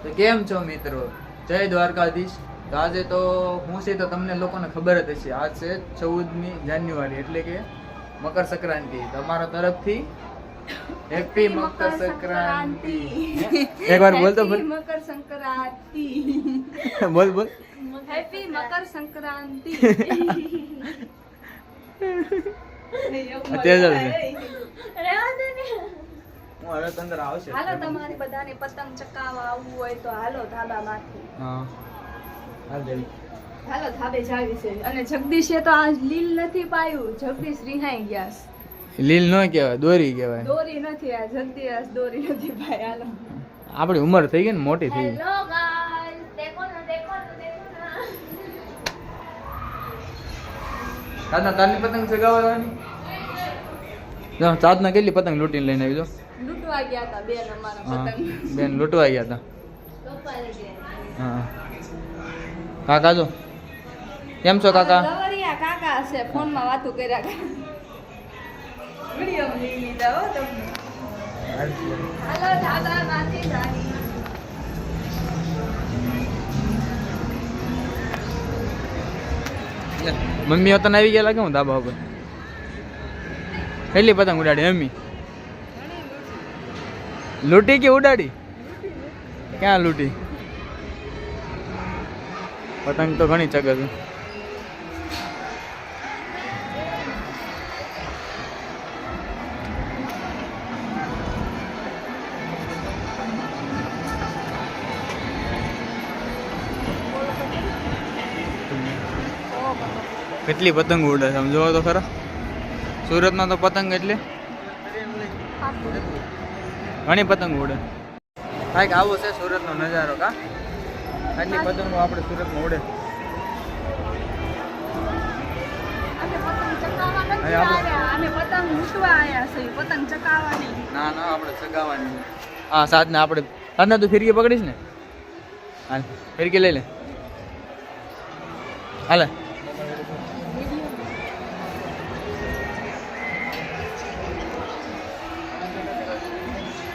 તો કેમ છો મિત્રો? જય દ્વારકાધીશ. તો આજે તો હું છે તો તમને લોકોને ખબર જ હશે, આજ છે 14મી જાન્યુઆરી એટલે કે મકર સંક્રાંતિ. તમારા તરફથી હેપી મકર સંક્રાંતિ. એકવાર બોલ તો મકર સંક્રાંતિ. બોલ બોલ હેપી મકર સંક્રાંતિ. અત્યારે હું રહેવા દે ને. હવે અંદર આવશે. હાલો તમારી બધાને પતંગ ચકાવવા આવવું હોય તો હાલો ધાબામાંથી. હા હાલ જલ્દી. હાલો ધાબે જાવી છે. અને જગદીશે તો આજ લીલ નથી પાયું. જગદીશ રિહાઈ ગયા છે. લીલ ન કહેવાય, દોરી કહેવાય. દોરી નથી આ જગદીશ દોરી નથી પાય. હાલો આપણી ઉંમર થઈ ગઈ ને, મોટી થઈ ગઈ. હેલો ગાઈસ, દેખો ના દેખો ના દેખો ના. સાતના તારની પતંગ ચગાવવાની. જો સાતના કેટલી પતંગ લૂંટીને લઈને આવી જો. લૂંટવા ગયા હતા બેન અમારા હા પતંગ. બેન લૂંટવા ગયા હતા. કપાઈ ગયા. હા કાકા જો કેમ છો કાકા? લવરિયા કાકા છે, ફોનમાં વાતો કર્યા કરે. વિડિયો લઈ લીધા હો તમને. હાલો દાદા માથી જાની. મમ્મી વતન આવી ગયા લાગે હું ધાબા ઉપર. કેટલી પતંગ ઉડાડી મમ્મી? લૂંટી કે ઉડાડી? ક્યાં લૂંટી? પતંગ તો ઘણી ચગે છે. કેટલી પતંગ ઉડે છે સમજો તો ખરા. સુરતમાં તો પતંગ એટલે ઘણી પતંગ ઉડે. કાંઈક આવો છે સુરતનો નજારો. કા આટલી પતંગો આપણે સુરતમાં ઉડે. અમે પતંગ ચકાવવા નથી અહીં આપણે- આવ્યા. અમે પતંગ લૂંટવા આવ્યા છે. પતંગ ચકાવવા નહીં. ના ના આપણે સગાવાની. હા સાતને આપણે સાતને તું ફિરકી પકડીશ ને? હાલ ફિરકી લઈ લે. હાલે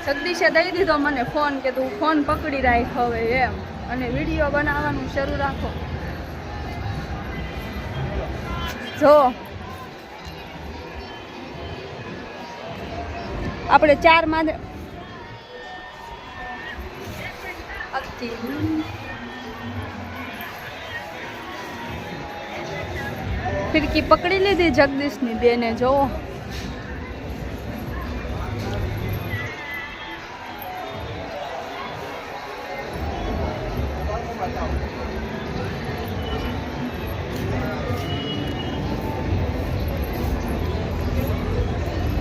જગદીશે દઈ દીધો મને ફોન કે તું ફોન પકડી રાખ હવે એમ, અને વિડીયો બનાવવાનું શરૂ રાખો. જો આપણે 4 માં ફિરકી પકડી લીધી જગદીશની બેને. જો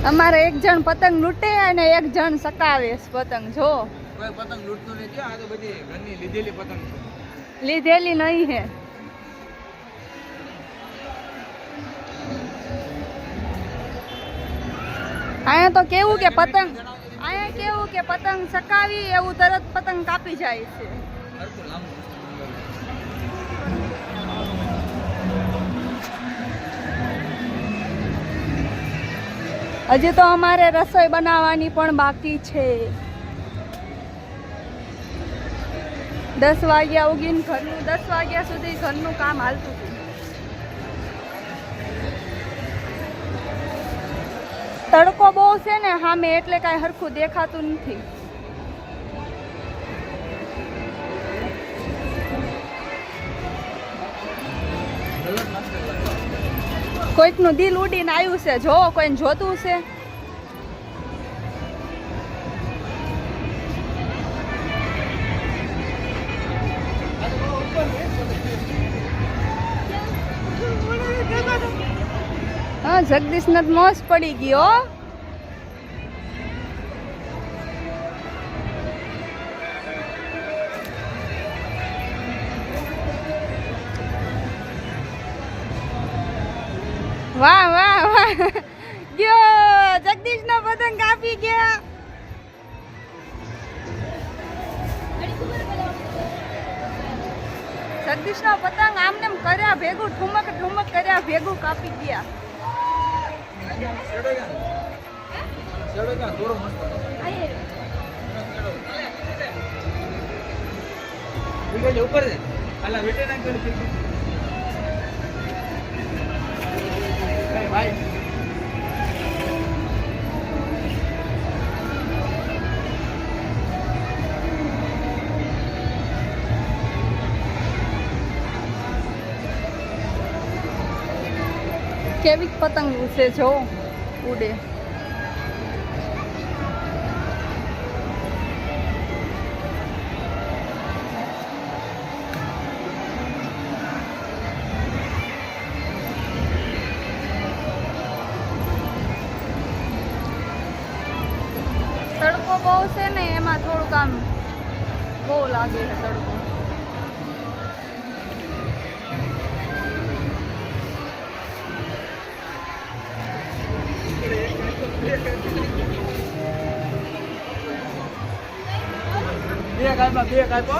અમારે એક જણ પતંગ લૂંટે અને એક જણ સકાવે છે પતંગ. જો કોઈ પતંગ લૂંટતું નથી. આ તો બધી ઘરની લીધેલી પતંગ છે. લીધેલી નહીં હે. અહીંયા તો કેવું કે પતંગ સકાવી એવું તરત પતંગ કાપી જાય છે. હરખું લાંબુ. હજી તો અમારે રસોઈ બનાવવાની પણ બાકી છે. 10 વાગ્યા ઉગીને ઘરનું 10 વાગ્યા સુધી ઘરનું કામ હાલતું હતું. તડકો બહુ છે ને સામે એટલે કાંઈ હરખું દેખાતું નથી. કોઈકનું દિલ ઉડીને આવ્યું છે. જો કોઈને જોતું છે. હા જગદીશને તો મોજ પડી ગયો. વાહ વાહ વાહ, ગયો જગદીશ નો પતંગ કાપી ગયા. જગદીશ નો પતંગ આમને કર્યા ભેગું ઠુમક ઠુમક કર્યા ભેગું કાપી ગયા. ઉપર છે અલા વેટે ના કરી ભાઈ કેવી પતંગ છે જો ઉડે. તડકો બહુ છે ને એમાં થોડુંક આમ બહુ લાગે છે તડકો. બે કાપો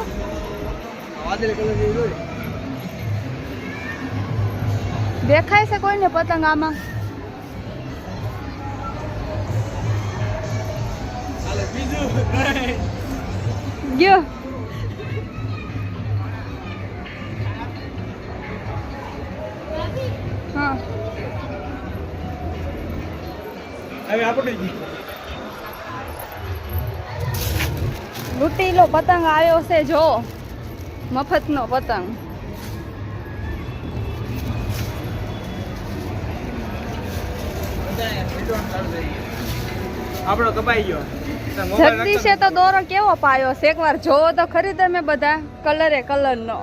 વાદળી કલર જેવી હોય. દેખાય છે કોઈને પતંગ આમાં? હાલે બીજું ગયો. હા હવે આપણે લૂંટીલો પતંગ આવ્યો છે જો, મફતનો પતંગ. આપણો કપાઈ ગયો. જગદીશે તો દોરો કેવો પાયો છે, એકવાર જોવો તો ખરી તમે બધા. કલરે કલરનો.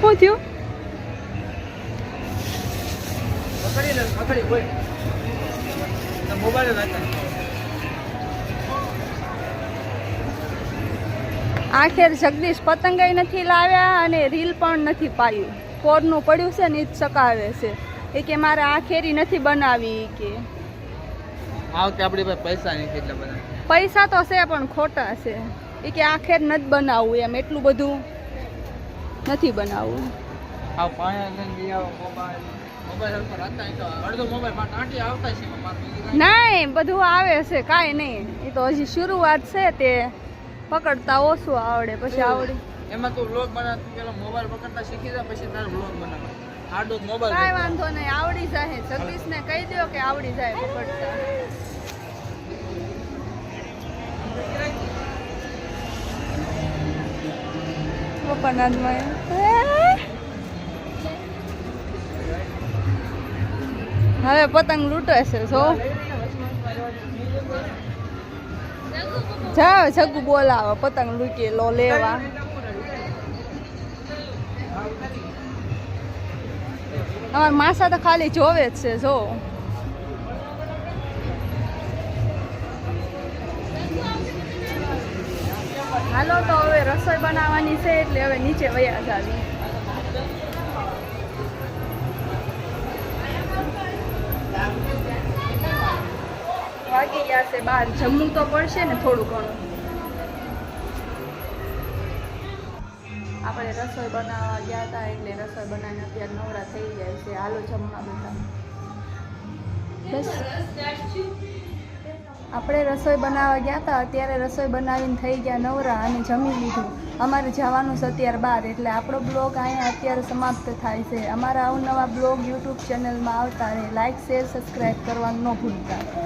શું થયું? આખેર જગદીશ પતંગય નથી લાવ્યા અને રીલ પણ નથી પાયું. પોરનું પડ્યું છે ને એ જ ચકાવે છે. એ કે મારે આખેરી નથી બનાવી કે. આવતે આપણી પાસે પૈસા નથી એટલા બધા. પૈસા તો છે પણ ખોટા છે. એ કે આખેર નથી બનાવવું, એમ એટલું બધું નથી બનાવવું. આ પાણી મોબાઈલ પર હતા તો અડધો મોબાઈલ માં ટાંટી આવતા છે નહીં, બધું આવે છે, કાંઈ નહીં. એ તો હજી શરૂઆત છે, તે પકડતા ઓછું આવડે, પછી આવડી. એમાં તું વ્લોગ બનાવતી પેલા મોબાઈલ પકડતા શીખી જા, પછી તારે વ્લોગ બનાવ. આડો મોબાઈલ કાંઈ વાંધો નહીં, આવડી જાય. જગદીશને કહી દો કે આવડી જાય પકડતા. હવે પતંગ લૂંટે છે જો. જાઓ જગુ બોલાવો પતંગ લૂંટી લો લેવા. અમાર માસા તો ખાલી જોવે જ છે જો. હાલો તો હવે રસોઈ બનાવવાની છે એટલે હવે નીચે વયા જાવી. વાગી ગયા છે બહાર, જમવું તો પડશે ને થોડું ઘણું. આપણે રસોઈ બનાવવા ગયા હતા એટલે રસોઈ બનાવીને અત્યારે નવરા થઈ જાય છે. હાલો જમવા બધા. બસ આપણે રસોઈ બનાવવા ગયા હતા, અત્યારે રસોઈ બનાવીને થઈ ગયા નવરા અને જમી લીધું. અમારે જવાનું છે અત્યારે બહાર, એટલે આપણો બ્લોગ અહીંયા અત્યારે સમાપ્ત થાય છે. અમારા અવનવા બ્લોગ યુટ્યુબ ચેનલમાં આવતા રહે. લાઇક શેર સબસ્ક્રાઈબ કરવાનું ન ભૂલતા.